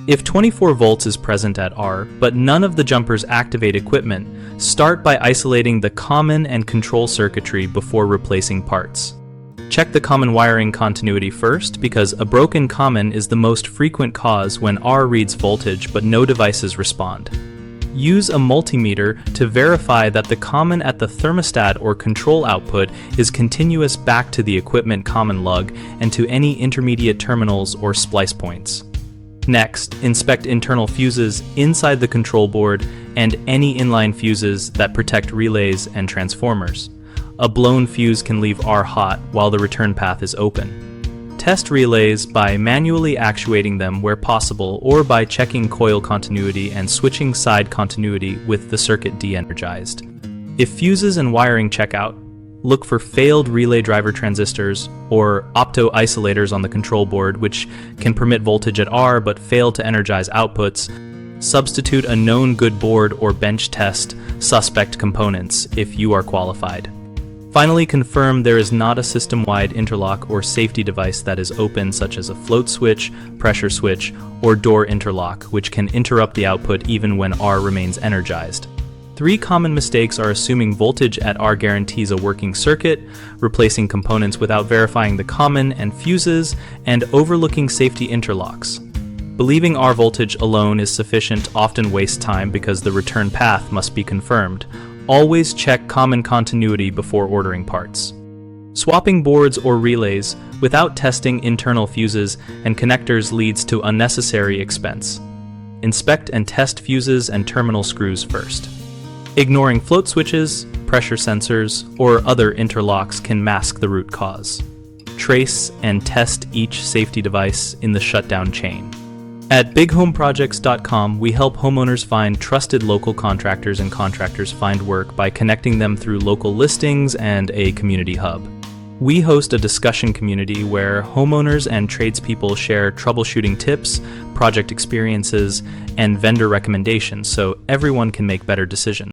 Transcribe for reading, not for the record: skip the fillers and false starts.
If 24 volts is present at R, but none of the jumpers activate equipment, start by isolating the common and control circuitry before replacing parts. Check the common wiring continuity first, because a broken common is the most frequent cause when R reads voltage but no devices respond. Use a multimeter to verify that the common at the thermostat or control output is continuous back to the equipment common lug and to any intermediate terminals or splice points. Next, inspect internal fuses inside the control board and any inline fuses that protect relays and transformers. A blown fuse can leave R hot while the return path is open. Test relays by manually actuating them where possible or by checking coil continuity and switching side continuity with the circuit de-energized. If fuses and wiring check out, look for failed relay driver transistors or optoisolators on the control board, which can permit voltage at R but fail to energize outputs. Substitute a known good board or bench test suspect components if you are qualified. Finally, confirm there is not a system-wide interlock or safety device that is open, such as a float switch, pressure switch, or door interlock, which can interrupt the output even when R remains energized. 3 common mistakes are assuming voltage at R guarantees a working circuit, replacing components without verifying the common and fuses, and overlooking safety interlocks. Believing R voltage alone is sufficient often wastes time because the return path must be confirmed. Always check common continuity before ordering parts. Swapping boards or relays without testing internal fuses and connectors leads to unnecessary expense. Inspect and test fuses and terminal screws first. Ignoring float switches, pressure sensors, or other interlocks can mask the root cause. Trace and test each safety device in the shutdown chain. At bighomeprojects.com, we help homeowners find trusted local contractors and contractors find work by connecting them through local listings and a community hub. We host a discussion community where homeowners and tradespeople share troubleshooting tips, project experiences, and vendor recommendations so everyone can make better decisions.